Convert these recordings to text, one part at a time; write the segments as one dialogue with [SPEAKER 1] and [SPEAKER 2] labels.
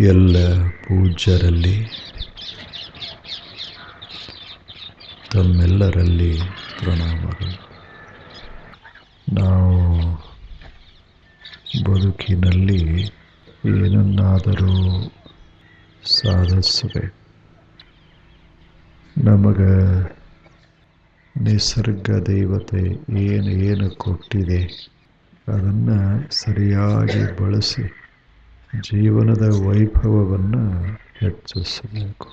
[SPEAKER 1] ಎಲ್ಲ ಪೂಜ್ಯರಲ್ಲಿ ತಮ್ಮೆಲ್ಲರಲ್ಲಿ ಪ್ರಣಾಮಗಳು. ನಾವು ಬದುಕಿನಲ್ಲಿ ಏನನ್ನಾದರೂ ಸಾಧಿಸಬೇಕು. ನಮಗೆ ನಿಸರ್ಗ ದೇವತೆ ಏನು ಕೊಟ್ಟಿದೆ ಅದನ್ನು ಸರಿಯಾಗಿ ಬಳಸಿ ಜೀವನದ ವೈಭವವನ್ನು ಹೆಚ್ಚಿಸಬೇಕು.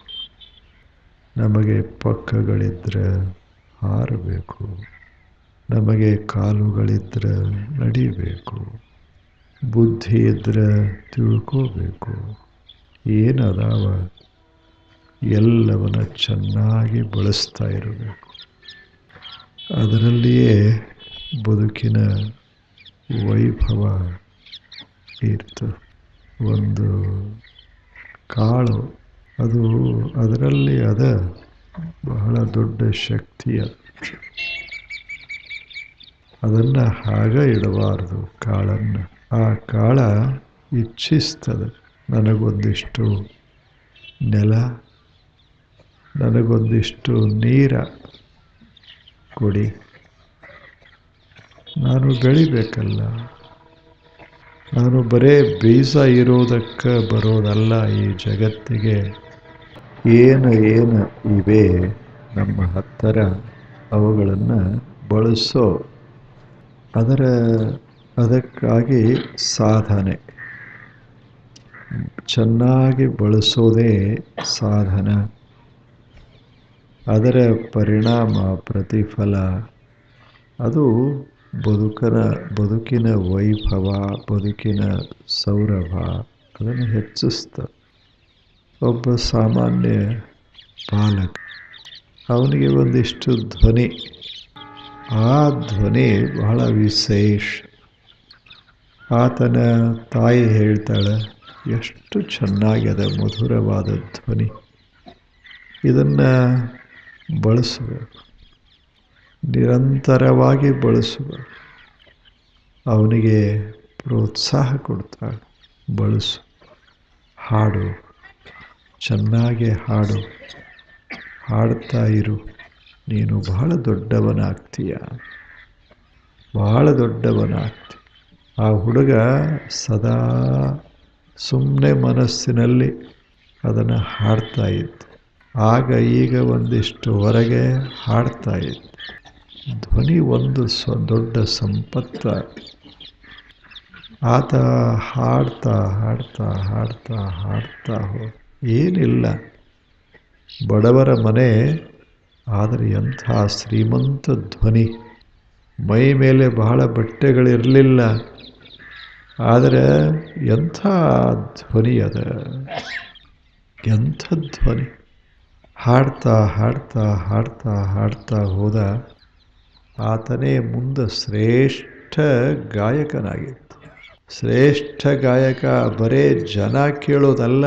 [SPEAKER 1] ನಮಗೆ ಪಕ್ಕಗಳಿದ್ದರೆ ಹಾರಬೇಕು, ನಮಗೆ ಕಾಲುಗಳಿದ್ದರೆ ನಡಿಬೇಕು, ಬುದ್ಧಿ ಇದ್ದರೆ ತಿಳ್ಕೋಬೇಕು. ಏನದಾವ ಎಲ್ಲವನ್ನ ಚೆನ್ನಾಗಿ ಬಳಸ್ತಾ ಇರಬೇಕು. ಅದರಲ್ಲಿಯೇ ಬದುಕಿನ ವೈಭವ ಇರ್ತದೆ. ಒಂದು ಕಾಳು ಅದರಲ್ಲಿ ಬಹಳ ದೊಡ್ಡ ಶಕ್ತಿಯ. ಅದನ್ನು ಹಾಗೆ ಇಡಬಾರ್ದು. ಕಾಳನ್ನು ಆ ಕಾಳ ಇಚ್ಛಿಸ್ತದೆ, ನನಗೊಂದಿಷ್ಟು ನೆಲ, ನನಗೊಂದಿಷ್ಟು ನೀರ ಕೊಡಿ, ನಾನು ಬೆಳಿಬೇಕಲ್ಲ. ನಾನು ಬರೇ ಬೀಜ ಇರೋದಕ್ಕೆ ಬರೋದಲ್ಲ. ಈ ಜಗತ್ತಿಗೆ ಏನು ಇವೆ ನಮ್ಮ ಹತ್ತಿರ ಅವುಗಳನ್ನು ಬಳಸೋ ಅದಕ್ಕಾಗಿ ಸಾಧನೆ, ಚೆನ್ನಾಗಿ ಬಳಸೋದೇ ಸಾಧನ. ಅದರ ಪರಿಣಾಮ ಪ್ರತಿಫಲ ಅದು ಬದುಕಿನ ವೈಭವ, ಬದುಕಿನ ಸೌರಭ ಅದನ್ನು ಹೆಚ್ಚಿಸ್ತದೆ. ಒಬ್ಬ ಸಾಮಾನ್ಯ ಬಾಲಕ, ಅವನಿಗೆ ಒಂದಿಷ್ಟು ಧ್ವನಿ, ಆ ಧ್ವನಿ ಬಹಳ ವಿಶೇಷ. ಆತನ ತಾಯಿ ಹೇಳ್ತಾಳೆ, ಎಷ್ಟು ಚೆನ್ನಾಗಿದೆ ಮಧುರವಾದ ಧ್ವನಿ, ಇದನ್ನು ಬಳಸಬೇಕು, ನಿರಂತರವಾಗಿ ಬಳಸಬೇಕು. ಅವನಿಗೆ ಪ್ರೋತ್ಸಾಹ ಕೊಡ್ತಾಳೆ, ಬಳಸು, ಹಾಡು, ಚೆನ್ನಾಗಿ ಹಾಡು, ಹಾಡ್ತಾ ಇರು, ನೀನು ಬಹಳ ದೊಡ್ಡವನಾಗ್ತೀಯ, ಬಹಳ ದೊಡ್ಡವನಾಗ್ತೀಯ. ಆ ಹುಡುಗ ಸದಾ ಸುಮ್ಮನೆ ಮನಸ್ಸಿನಲ್ಲಿ ಅದನ್ನು ಹಾಡ್ತಾ ಇದ್ದ. ಆಗ ಈಗ ಒಂದಿಷ್ಟು ಹೊರಗೆ ಹಾಡ್ತಾ ಇದ್ದ. ಧ್ವನಿ ಒಂದು ದೊಡ್ಡ ಸಂಪತ್ತ. ಆತ ಹಾಡ್ತಾ ಹಾಡ್ತಾ ಹಾಡ್ತಾ ಹಾಡ್ತಾ ಏನಿಲ್ಲ, ಬಡವರ ಮನೆ, ಆದರೆ ಎಂಥ ಶ್ರೀಮಂತ ಧ್ವನಿ. ಮೈ ಮೇಲೆ ಬಹಳ ಬಟ್ಟೆಗಳಿರಲಿಲ್ಲ, ಆದರೆ ಎಂಥ ಧ್ವನಿ ಎಂಥ ಧ್ವನಿ. ಹಾಡ್ತಾ ಹಾಡ್ತಾ ಹಾಡ್ತಾ ಹಾಡ್ತಾ ಹೋದ. ಆತನೇ ಮುಂದೆ ಶ್ರೇಷ್ಠ ಗಾಯಕನಾಗಿತ್ತು. ಶ್ರೇಷ್ಠ ಗಾಯಕ ಬರೇ ಜನ ಕೇಳೋದಲ್ಲ,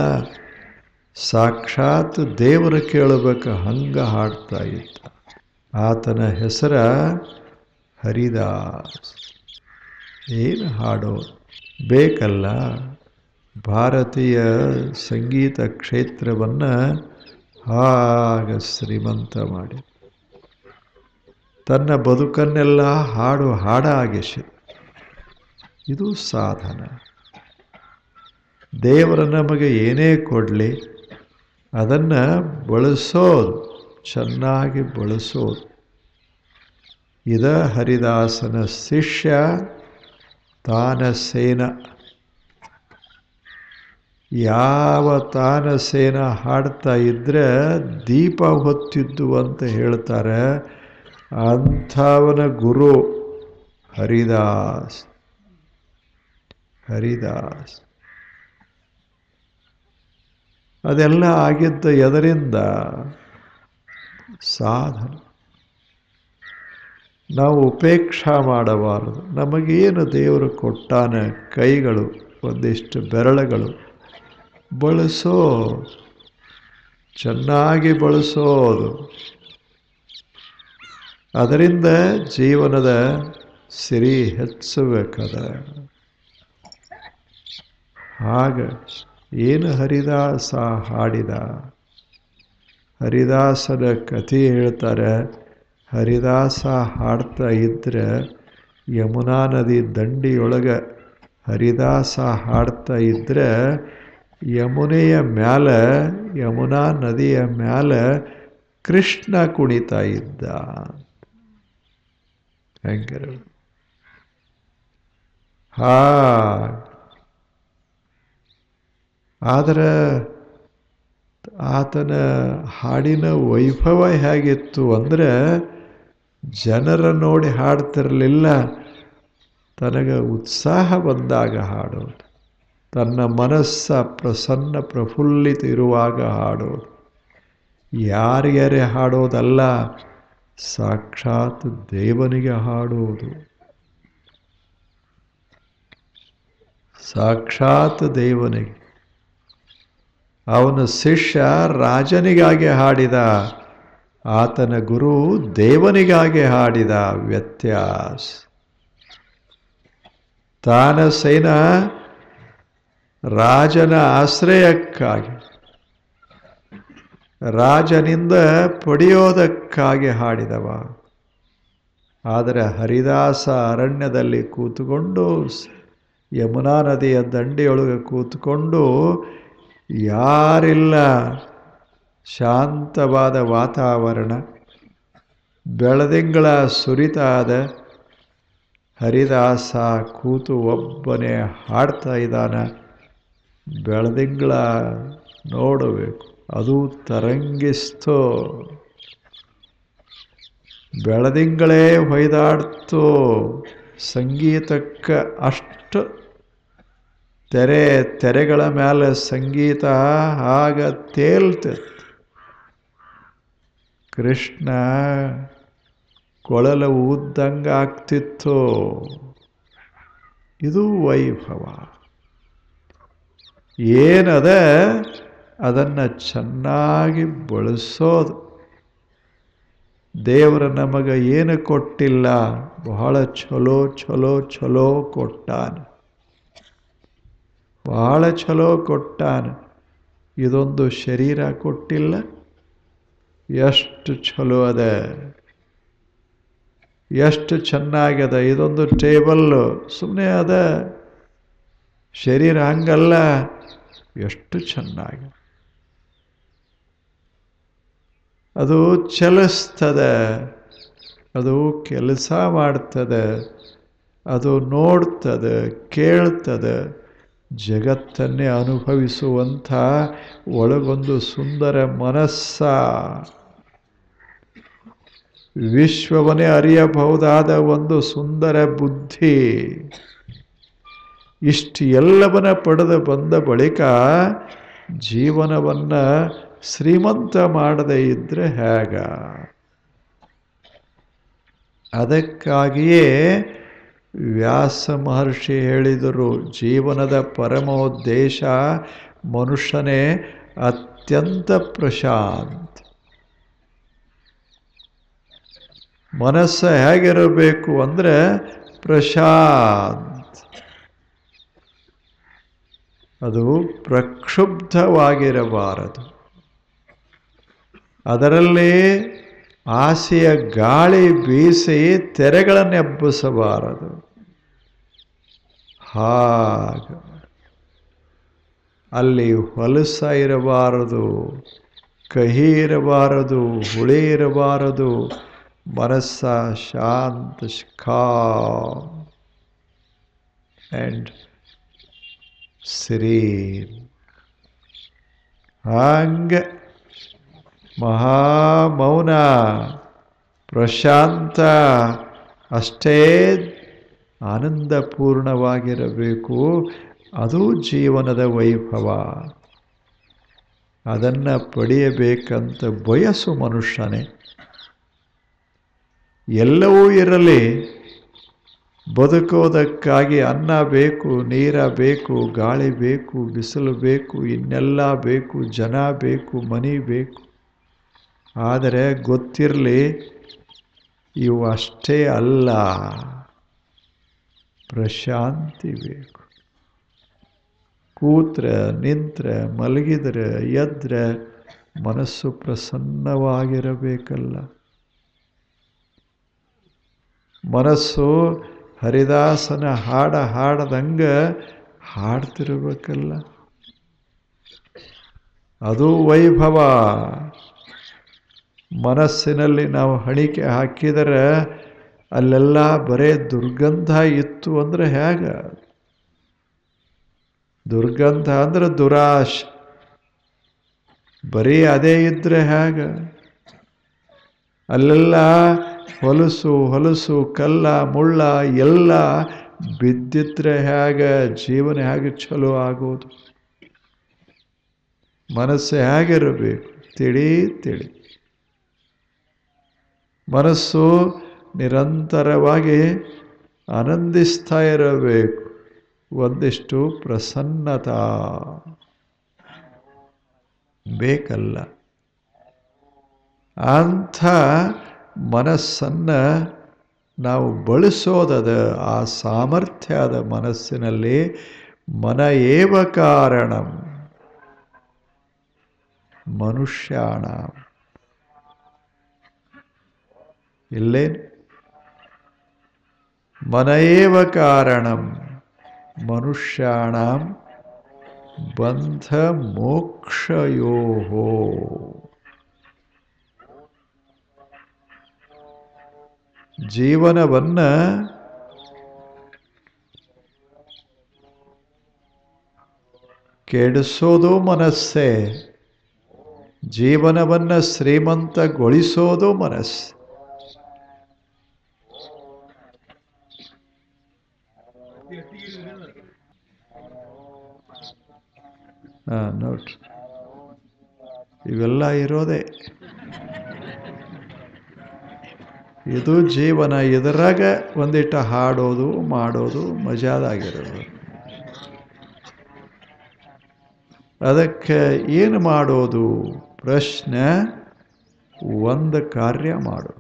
[SPEAKER 1] ಸಾಕ್ಷಾತ್ ದೇವರು ಕೇಳಬೇಕು, ಹಂಗೆ ಹಾಡ್ತಾ ಇದ್ದ. ಆತನ ಹೆಸರ ಹರಿದಾಸ್. ಏನು ಹಾಡೋ ಬೇಕಲ್ಲ. ಭಾರತೀಯ ಸಂಗೀತ ಕ್ಷೇತ್ರವನ್ನು ಹಾಗ ಶ್ರೀಮಂತ ಮಾಡಿ ತನ್ನ ಬದುಕನ್ನೆಲ್ಲ ಹಾಡಾಗಿಸಿ. ಇದು ಸಾಧನ. ದೇವರು ನಮಗೆ ಏನೇ ಕೊಡಲಿ ಅದನ್ನು ಬಳಸೋದು, ಚೆನ್ನಾಗಿ ಬಳಸೋದು. ಇದ ಹರಿದಾಸನ ಶಿಷ್ಯ ತಾನಸೇನ. ಯಾವ ತಾನಸೇನ ಹಾಡ್ತಾ ಇದ್ರೆ ದೀಪ ಹೊತ್ತಿದ್ದು ಅಂತ ಹೇಳ್ತಾರೆ. ಅಂಥವನ ಗುರು ಹರಿದಾಸ್. ಅದೆಲ್ಲ ಆಗಿದ್ದ ಎದರಿಂದ? ಸಾಧನ. ನಾವು ಉಪೇಕ್ಷಾ ಮಾಡಬಾರದು. ನಮಗೇನು ದೇವರು ಕೊಟ್ಟಾನ, ಕೈಗಳು, ಒಂದಿಷ್ಟು ಬೆರಳುಗಳು, ಬಳಸೋ, ಚೆನ್ನಾಗಿ ಬಳಸೋದು. ಅದರಿಂದ ಜೀವನದ ಸಿರಿ ಹೆಚ್ಚಬೇಕದ. ಆಗ ಏನು ಹರಿದಾಸ ಹಾಡಿದ? ಹರಿದಾಸನ ಕಥೆ ಹೇಳ್ತಾರೆ. ಹರಿದಾಸ ಹಾಡ್ತಾ ಇದ್ರೆ ಯಮುನಾ ನದಿ ದಂಡಿಯೊಳಗೆ ಹರಿದಾಸ ಹಾಡ್ತಾ ಇದ್ರೆ ಯಮುನೆಯ ಮ್ಯಾಲೆ, ಯಮುನಾ ನದಿಯ ಮ್ಯಾಲೆ ಕೃಷ್ಣ ಕುಣಿತಾ ಇದ್ದ. ಹೆಂಗರ ಆದರೆ ಆತನ ಹಾಡಿನ ವೈಭವ ಹೇಗಿತ್ತು ಅಂದರೆ ಜನರ ನೋಡಿ ಹಾಡ್ತಿರಲಿಲ್ಲ, ತನಗೆ ಉತ್ಸಾಹ ಬಂದಾಗ ಹಾಡೋದು, ತನ್ನ ಮನಸ್ಸ ಪ್ರಸನ್ನ ಪ್ರಫುಲ್ಲಿತ ಇರುವಾಗ ಹಾಡೋದು, ಯಾರ್ಯಾರೇ ಹಾಡೋದಲ್ಲ, ಸಾಕ್ಷಾತ್ ದೇವನಿಗೆ ಹಾಡೋದು. ಸಾಕ್ಷಾತ್ ದೇವನಿಗೆ. ಅವನ ಶಿಷ್ಯ ರಾಜನಿಗಾಗಿ ಹಾಡಿದ, ಆತನ ಗುರು ದೇವನಿಗಾಗಿ ಹಾಡಿದ. ವ್ಯತ್ಯಾಸ. ತಾನಸೇನ ರಾಜನ ಆಶ್ರಯಕ್ಕಾಗಿ, ರಾಜನಿಂದ ಪಡೆಯೋದಕ್ಕಾಗಿ ಹಾಡಿದವ. ಆದರೆ ಹರಿದಾಸ ಅರಣ್ಯದಲ್ಲಿ ಕೂತುಕೊಂಡು, ಯಮುನಾ ನದಿಯ ದಂಡೆಯೊಳಗೆ ಕೂತ್ಕೊಂಡು, ಯಾರಿಲ್ಲ, ಶಾಂತವಾದ ವಾತಾವರಣ, ಬೆಳದಿಂಗಳ ಸುರಿತಾದ, ಹರಿದಾಸ ಕೂತು ಒಬ್ಬನೇ ಹಾಡ್ತಾ ಇದ್ದಾನ. ಬೆಳದಿಂಗಳ ನೋಡಬೇಕು, ಅದು ತರಂಗಿಸ್ತೋ, ಬೆಳದಿಂಗಳೇ ಹೊಯ್ದಾಡ್ತೋ. ಸಂಗೀತಕ್ಕೆ ಅಷ್ಟು ತೆರೆಗಳ ಮೇಲೆ ಸಂಗೀತ ಆಗ ತೇಲ್ತೈತೆ. ಕೃಷ್ಣ ಕೊಳಲು ಊದ್ದಂಗೆ ಆಗ್ತಿತ್ತು. ಇದು ವೈಭವ. ಏನದ ಅದನ್ನು ಚೆನ್ನಾಗಿ ಬಳಸೋದು. ದೇವರು ನಮಗೆ ಏನು ಕೊಟ್ಟಿಲ್ಲ, ಬಹಳ ಚಲೋ ಚಲೋ ಚಲೋ ಕೊಟ್ಟಾನ, ಬಹಳ ಚಲೋ ಕೊಟ್ಟಾನ. ಇದೊಂದು ಶರೀರ ಕೊಟ್ಟಿಲ್ಲ, ಎಷ್ಟು ಚಲೋ ಅದ, ಎಷ್ಟು ಚೆನ್ನಾಗದ. ಇದೊಂದು ಟೇಬಲ್ಲು ಸುಮ್ಮನೆ ಅದ, ಶರೀರ ಹಂಗಲ್ಲ, ಎಷ್ಟು ಚೆನ್ನಾಗಿ ಅದು ಚಲಿಸ್ತದೆ, ಅದು ಕೆಲಸ ಮಾಡ್ತದೆ, ಅದು ನೋಡ್ತದೆ, ಕೇಳ್ತದೆ, ಜಗತ್ತನ್ನೇ ಅನುಭವಿಸುವಂಥ ಒಳಗೊಂದು ಸುಂದರ ಮನಸ್ಸ, ವಿಶ್ವವನ್ನೇ ಅರಿಯಬಹುದಾದ ಒಂದು ಸುಂದರ ಬುದ್ಧಿ. ಇಷ್ಟು ಎಲ್ಲವನ್ನ ಪಡೆದು ಬಂದ ಬಳಿಕ ಜೀವನವನ್ನು ಶ್ರೀಮಂತ ಮಾಡದೇ ಇದ್ದರೆ ಹೇಗ? ಅದಕ್ಕಾಗಿಯೇ ವ್ಯಾಸ ಮಹರ್ಷಿ ಹೇಳಿದರು, ಜೀವನದ ಪರಮೋದ್ದೇಶ ಮನುಷ್ಯನೇ ಅತ್ಯಂತ ಪ್ರಶಾಂತ. ಮನಸ್ಸು ಹೇಗಿರಬೇಕು ಅಂದರೆ ಪ್ರಶಾಂತ, ಅದು ಪ್ರಕ್ಷುಬ್ಧವಾಗಿರಬಾರದು, ಅದರಲ್ಲಿ ಆಸೆಯ ಗಾಳಿ ಬೀಸಿ ತೆರೆಗಳನ್ನು ಎಬ್ಬಿಸಬಾರದು. ಹಾಗ ಅಲ್ಲಿ ಹೊಲಸ ಇರಬಾರದು, ಕಹಿ ಇರಬಾರದು, ಹುಳಿ ಇರಬಾರದು. ಮನಸ್ಸ ಶಾಂತ, ಕಾಮ್ ಆ್ಯಂಡ್ serene. ಹಂಗೆ ಮಹಾಮೌನ, ಪ್ರಶಾಂತ, ಅಷ್ಟೇ ಆನಂದಪೂರ್ಣವಾಗಿರಬೇಕು. ಅದು ಜೀವನದ ವೈಭವ. ಅದನ್ನು ಪಡೆಯಬೇಕಂತ ಬಯಸು ಮನುಷ್ಯನೇ. ಎಲ್ಲವೂ ಇರಲಿ, ಬದುಕೋದಕ್ಕಾಗಿ ಅನ್ನ ಬೇಕು, ನೀರ ಬೇಕು, ಗಾಳಿ ಬೇಕು, ಬಿಸಿಲು ಬೇಕು, ಇನ್ನೆಲ್ಲ ಬೇಕು, ಜನ ಬೇಕು, ಮನೆ ಬೇಕು. ಆದರೆ ಗೊತ್ತಿರಲಿ, ಇವು ಅಷ್ಟೇ ಅಲ್ಲ, ಪ್ರಶಾಂತಿ ಬೇಕು. ಕೂತ್ರೆ ನಿಂತ್ರೆ ಮಲಗಿದ್ರೆ ಎದ್ರೆ ಮನಸ್ಸು ಪ್ರಸನ್ನವಾಗಿರಬೇಕಲ್ಲ. ಮನಸ್ಸು ಹರಿದಾಸನ ಹಾಡದಂಗೆ ಹಾಡ್ತಿರ್ಬೇಕಲ್ಲ. ಅದು ವೈಭವ. ಮನಸ್ಸಿನಲ್ಲಿ ನಾವು ಹಣಿಕೆ ಹಾಕಿದರೆ ಅಲ್ಲೆಲ್ಲ ಬರೇ ದುರ್ಗಂಧ ಇತ್ತು ಅಂದರೆ ಹೇಗೆ? ದುರ್ಗಂಧ ಅಂದ್ರೆ ದುರಾಶೆ. ಬರೀ ಅದೇ ಇದ್ರೆ ಹೇಗೆ? ಅಲ್ಲೆಲ್ಲ ಹೊಲಸು ಕಲ್ಲ ಮುಳ್ಳ ಎಲ್ಲ ಬಿದ್ದಿದ್ರೆ ಹೇಗೆ ಜೀವನ ಹೇಗೆ ಚಲೋ ಆಗೋದು? ಮನಸ್ಸು ಹೇಗಿರಬೇಕು? ತಿಳಿ ಮನಸ್ಸು ನಿರಂತರವಾಗಿ ಆನಂದಿಸ್ತಾ ಇರಬೇಕು. ಒಂದಿಷ್ಟು ಪ್ರಸನ್ನತಾ ಬೇಕಲ್ಲ. ಅಂಥ ಮನಸ್ಸನ್ನು ನಾವು ಬಳಸೋದದ. ಆ ಸಾಮರ್ಥ್ಯದ ಮನಸ್ಸಿನಲ್ಲಿ ಮನ ಏವ ಕಾರಣಂ ಮನುಷ್ಯಾಣ. ಇಲ್ಲೇನು? ಮನ ಏವ ಕಾರಣಂ ಮನುಷ್ಯಾಣಂ ಬಂಧ ಮೋಕ್ಷಯೋಹೋ. ಜೀವನವನ್ನು ಕೆಡಿಸೋದು ಮನಸ್ಸೇ, ಜೀವನವನ್ನು ಶ್ರೀಮಂತಗೊಳಿಸೋದು ಮನಸ್ಸು. ನೋಡ್ರಿ, ಇವೆಲ್ಲ ಇರೋದೇ ಇದು ಜೀವನ. ಇದರಾಗ ಒಂದಿಟ್ಟು ಹಾಡೋದು ಮಾಡೋದು ಮಜಾದಾಗಿರೋದು. ಅದಕ್ಕೆ ಏನು ಮಾಡೋದು? ಪ್ರಶ್ನೆ ಒಂದು ಕಾರ್ಯ ಮಾಡು.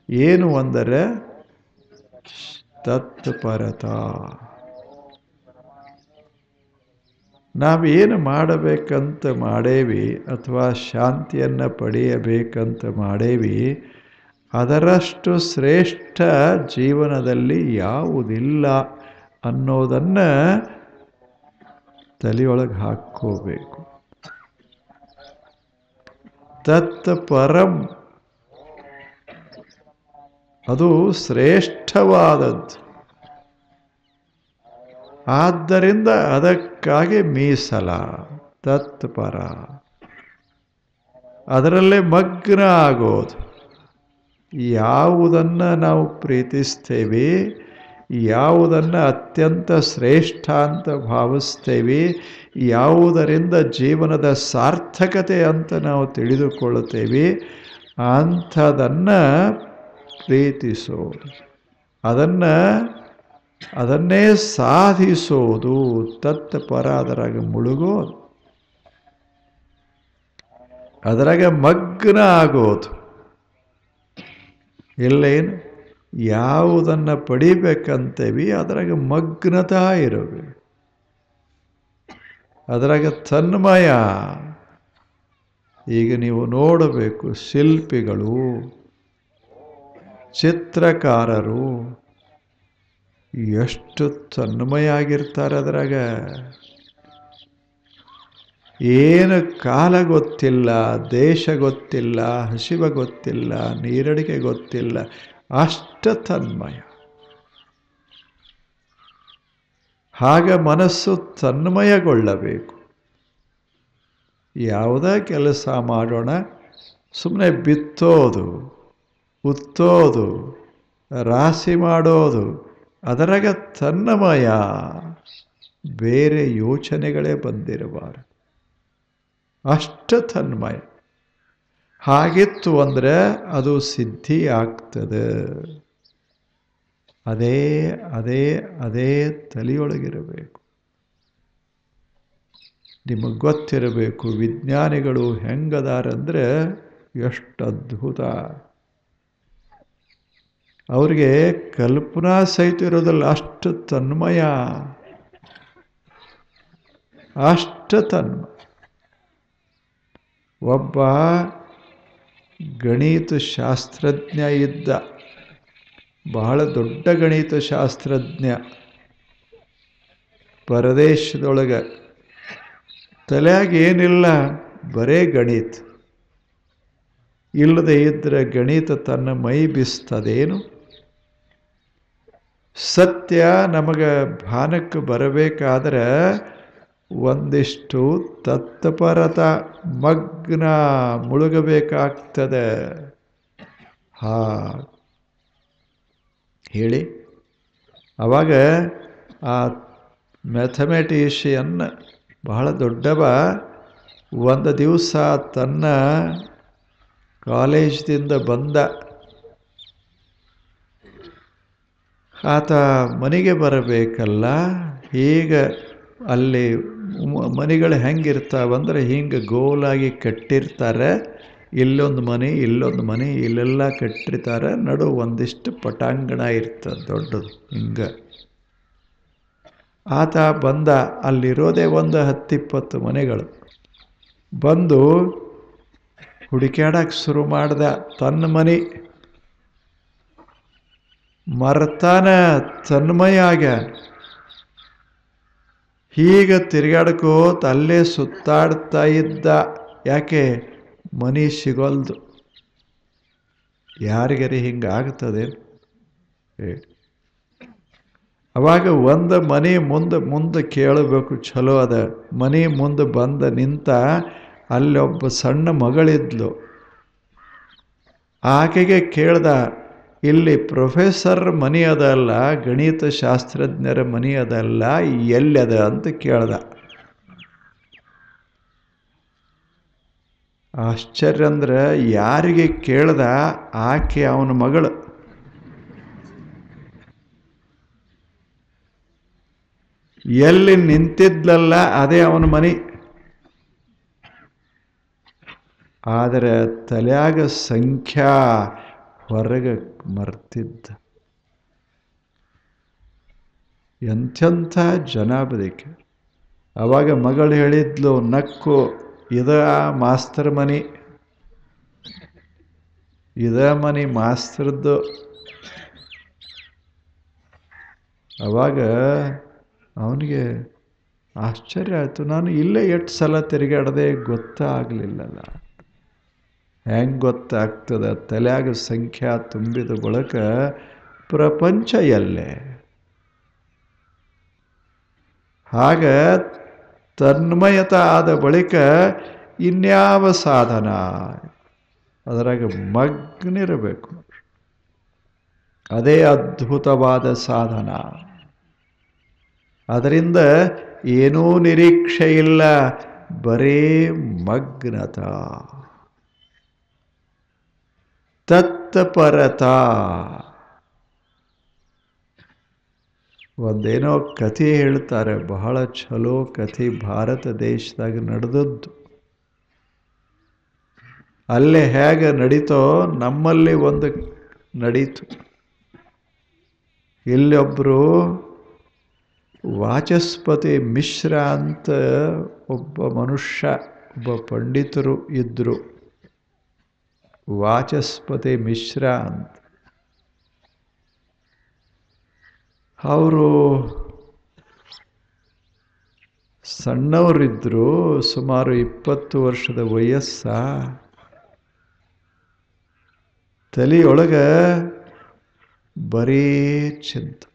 [SPEAKER 1] ಏನು ಅಂದರೆ ತತ್ಪರತ. ನಾವೇನು ಮಾಡಬೇಕಂತ ಮಾಡೇವಿ ಅಥವಾ ಶಾಂತಿಯನ್ನು ಪಡೆಯಬೇಕಂತ ಮಾಡೇವಿ, ಅದರಷ್ಟು ಶ್ರೇಷ್ಠ ಜೀವನದಲ್ಲಿ ಯಾವುದಿಲ್ಲ ಅನ್ನೋದನ್ನು ತಲೆಯೊಳಗೆ ಹಾಕ್ಕೋಬೇಕು. ತತ್ಪರಂ ಅದು ಶ್ರೇಷ್ಠವಾದದ್ದು. ಆದ್ದರಿಂದ ಅದಕ್ಕಾಗಿ ಮೀಸಲ ತತ್ಪರ. ಅದರಲ್ಲೇ ಮಗ್ನ ಆಗೋದು. ಯಾವುದನ್ನು ನಾವು ಪ್ರೀತಿಸ್ತೇವೆ, ಯಾವುದನ್ನು ಅತ್ಯಂತ ಶ್ರೇಷ್ಠ ಅಂತ ಭಾವಿಸ್ತೇವೆ, ಯಾವುದರಿಂದ ಜೀವನದ ಸಾರ್ಥಕತೆ ಅಂತ ನಾವು ತಿಳಿದುಕೊಳ್ಳುತ್ತೇವೆ, ಅಂಥದನ್ನು ಪ್ರೀತಿಸೋದು, ಅದನ್ನೇ ಸಾಧಿಸೋದು ತತ್ಪರ. ಅದರಾಗ ಮುಳುಗೋದು, ಅದರಾಗ ಮಗ್ನ ಆಗೋದು. ಇಲ್ಲೇನು? ಯಾವುದನ್ನು ಪಡಿಬೇಕಂತೇವಿ ಅದರಾಗ ಮಗ್ನತಾ ಇರಬೇಕು, ಅದರಾಗ ತನ್ಮಯ. ಈಗ ನೀವು ನೋಡಬೇಕು, ಶಿಲ್ಪಿಗಳು, ಚಿತ್ರಕಾರರು ಎಷ್ಟು ತನ್ಮಯ ಆಗಿರ್ತಾರೆ. ಅದರಾಗ ಏನು ಕಾಲ ಗೊತ್ತಿಲ್ಲ, ದೇಶ ಗೊತ್ತಿಲ್ಲ, ಹಸಿವ ಗೊತ್ತಿಲ್ಲ, ನೀರಡಿಕೆ ಗೊತ್ತಿಲ್ಲ, ಅಷ್ಟ ತನ್ಮಯ. ಹಾಗ ಮನಸ್ಸು ತನ್ಮಯಗೊಳ್ಳಬೇಕು. ಯಾವುದೇ ಕೆಲಸ ಮಾಡೋಣ, ಸುಮ್ಮನೆ ಬಿತ್ತೋದು, ಉತ್ತೋದು, ರಾಶಿ ಮಾಡೋದು, ಅದರಾಗ ತನ್ಮಯ, ಬೇರೆ ಯೋಚನೆಗಳೇ ಬಂದಿರಬಾರದು. ಅಷ್ಟ ತನ್ಮಯ. ಹಾಗಿತ್ತು ಅಂದರೆ ಅದು ಸಿದ್ಧಿ ಆಗ್ತದೆ. ಅದೇ ಅದೇ ಅದೇ ತಲೆಯೊಳಗಿರಬೇಕು. ನಿಮಗೆ ಗೊತ್ತಿರಬೇಕು, ವಿಜ್ಞಾನಿಗಳು ಹೆಂಗದಾರಂದ್ರೆ ಎಷ್ಟು ಅದ್ಭುತ. ಅವ್ರಿಗೆ ಕಲ್ಪನಾ ಸಹಿತ ಇರೋದಿಲ್ಲ, ಅಷ್ಟು ತನ್ಮಯ, ಅಷ್ಟು ತನ್ಮಯ. ಒಬ್ಬ ಗಣಿತ ಶಾಸ್ತ್ರಜ್ಞ ಇದ್ದ, ಬಹಳ ದೊಡ್ಡ ಗಣಿತ ಶಾಸ್ತ್ರಜ್ಞ, ಪರದೇಶದೊಳಗೆ. ತಲೆಯಾಗ ಏನಿಲ್ಲ, ಬರೇ ಗಣಿತ. ಇಲ್ಲದೆ ಇದ್ದರೆ ಗಣಿತ ತನ್ನ ಮೈ ಬಿಸ್ತದೇನು? ಸತ್ಯ ನಮಗೆ ಭಾನಕ್ಕೆ ಬರಬೇಕಾದ್ರೆ ಒಂದಿಷ್ಟು ತತ್ಪರತ ಮಗ್ನ ಮುಳುಗಬೇಕಾಗ್ತದೆ. ಹೇಳಿ. ಆವಾಗ ಆ ಮ್ಯಾಥಮೆಟಿಷಿಯನ್ ಬಹಳ ದೊಡ್ಡವ ಒಂದು ದಿವಸ ತನ್ನ ಕಾಲೇಜ್ದಿಂದ ಬಂದ. ಆತ ಮನೆಗೆ ಬರಬೇಕಲ್ಲ. ಈಗ ಅಲ್ಲಿ ಮನೆಗಳು ಹೆಂಗಿರ್ತಾವಂದ್ರೆ ಹಿಂಗೆ ಗೋಲಾಗಿ ಕಟ್ಟಿರ್ತಾರೆ. ಇಲ್ಲೊಂದು ಮನೆ, ಇಲ್ಲೊಂದು ಮನೆ, ಇಲ್ಲೆಲ್ಲ ಕಟ್ಟಿರ್ತಾರೆ. ನಡು ಒಂದಿಷ್ಟು ಪಟಾಂಗಣ ಇರ್ತದೆ ದೊಡ್ಡದು ಹಿಂಗೆ. ಆತ ಬಂದ. ಅಲ್ಲಿರೋದೇ ಒಂದು 10-20 ಮನೆಗಳು. ಬಂದು ಹುಡುಕ್ಯಾಡಕ್ಕೆ ಶುರು ಮಾಡ್ದ. ತನ್ನ ಮನೆ ಮರ್ತಾನ, ತನ್ಮಯ ಆಗ್ಯಾನ. ಹೀಗೆ ತಿರುಗಾಡ್ಕೋತ ಅಲ್ಲೇ ಸುತ್ತಾಡ್ತಾ ಇದ್ದ. ಯಾಕೆ? ಮನೆ ಸಿಗೋಲ್ದು. ಯಾರಿಗರಿ ಹಿಂಗೆ ಆಗ್ತದೆ? ಅವಾಗ ಒಂದು ಮನೆ ಮುಂದೆ ಕೇಳಬೇಕು, ಚಲೋ ಅದ. ಮನೆ ಮುಂದೆ ಬಂದ ನಿಂತ. ಅಲ್ಲೊಬ್ಬ ಸಣ್ಣ ಮಗಳಿದ್ಲು. ಆಕೆಗೆ ಕೇಳ್ದ, ಇಲ್ಲಿ ಪ್ರೊಫೆಸರ್ ಮನೆ ಅದಲ್ಲ, ಗಣಿತ ಶಾಸ್ತ್ರಜ್ಞರ ಮನೆ ಅದಲ್ಲ, ಎಲ್ಲದ ಅಂತ ಕೇಳ್ದ. ಆಶ್ಚರ್ಯ ಅಂದ್ರೆ ಯಾರಿಗೆ ಕೇಳ್ದ? ಆಕೆ ಅವನ ಮಗಳು. ಎಲ್ಲಿ ನಿಂತಿದ್ಲಲ್ಲ ಅದೇ ಅವನ ಮನೆ. ಆದರೆ ತಲೆಯಾಗ ಸಂಖ್ಯಾ ಹೊರಗೆ ಮರ್ತಿದ್ದ. ಎಂಥೆಂಥ ಜನ ಬದುಕಿ. ಅವಾಗ ಮಗಳು ಹೇಳಿದ್ಲು ನಕ್ಕು, ಇದ ಮಾಸ್ತರ್ ಮನೆ, ಇದ ಮನೆ ಮಾಸ್ತರದ್ದು. ಅವಾಗ ಅವನಿಗೆ ಆಶ್ಚರ್ಯ ಆಯಿತು. ನಾನು ಇಲ್ಲೇ ಎಷ್ಟು ಸಲ ತಿರುಗಾಡದೆ, ಗೊತ್ತಾಗಲಿಲ್ಲಲ್ಲ. ಹೆಂಗೆ ಗೊತ್ತಾಗ್ತದೆ? ತಲೆಯಾಗ ಸಂಖ್ಯಾ ತುಂಬಿದ ಬಳಿಕ ಪ್ರಪಂಚ ಎಲ್ಲೇ. ಹಾಗ ತನ್ಮಯತ ಆದ ಬಳಿಕ ಇನ್ಯಾವ ಸಾಧನ? ಅದರಾಗ ಮಗ್ನಿರಬೇಕು. ಅದೇ ಅದ್ಭುತವಾದ ಸಾಧನ. ಅದರಿಂದ ಏನೂ ನಿರೀಕ್ಷೆ ಇಲ್ಲ, ಬರೇ ಮಗ್ನತ, ತತ್ಪರತ. ಒಂದೇನೋ ಕಥೆ ಹೇಳ್ತಾರೆ, ಬಹಳ ಚಲೋ ಕಥೆ, ಭಾರತ ದೇಶದಾಗ ನಡೆದದ್ದು. ಅಲ್ಲೇ ಹೇಗೆ ನಡೀತೋ ನಮ್ಮಲ್ಲಿ ಒಂದು ನಡೀತು. ಇಲ್ಲೊಬ್ಬರು ವಾಚಸ್ಪತಿ ಮಿಶ್ರ ಅಂತ ಒಬ್ಬ ಮನುಷ್ಯ, ಒಬ್ಬ ಪಂಡಿತರು ಇದ್ದರು. ವಾಚಸ್ಪತಿ ಮಿಶ್ರ ಅಂತ. ಅವರು ಸಣ್ಣವರಿದ್ದರು, ಸುಮಾರು 20 ವರ್ಷದ ವಯಸ್ಸ. ತಲೆಯೊಳಗೆ ಬರೀ ಚಿಂತೆ.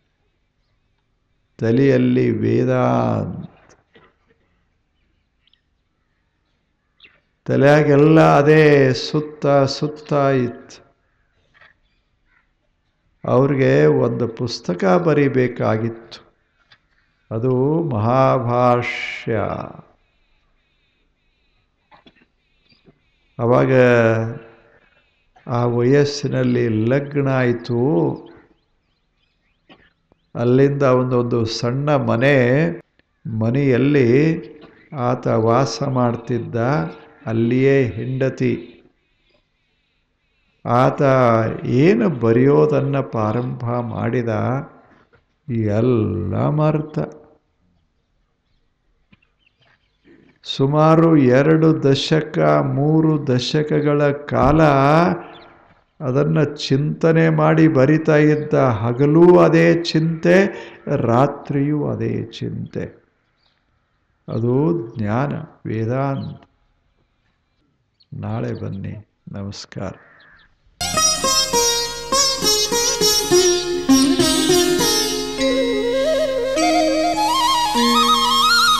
[SPEAKER 1] ತಲೆಯಲ್ಲಿ ವೇದಾಂತ, ತಲೆಯಾಗೆಲ್ಲ ಅದೇ ಸುತ್ತ ಇತ್ತು. ಅವ್ರಿಗೆ ಒಂದು ಪುಸ್ತಕ ಬರೀಬೇಕಾಗಿತ್ತು. ಅದು ಮಹಾಭಾಷ್ಯ. ಆವಾಗ ಆ ವಯಸ್ಸಿನಲ್ಲಿ ಲಗ್ನ ಆಯಿತು. ಅಲ್ಲಿಂದ ಒಂದು ಸಣ್ಣ ಮನೆಯಲ್ಲಿ ಆತ ವಾಸ ಮಾಡ್ತಿದ್ದ. ಅಲ್ಲಿಯೇ ಹೆಂಡತಿ. ಆತ ಏನು ಬರೆಯೋದನ್ನು ಪ್ರಾರಂಭ ಮಾಡಿದ ಎಲ್ಲ ಮರ್ತ. ಸುಮಾರು 2 ದಶಕ 3 ದಶಕಗಳ ಕಾಲ ಅದನ್ನು ಚಿಂತನೆ ಮಾಡಿ ಬರಿತಾ ಇದ್ದ. ಹಗಲೂ ಅದೇ ಚಿಂತೆ, ರಾತ್ರಿಯೂ ಅದೇ ಚಿಂತೆ. ಅದು ಜ್ಞಾನ, ವೇದಾಂತ. ನಾಳೆ ಬನ್ನಿ. ನಮಸ್ಕಾರ.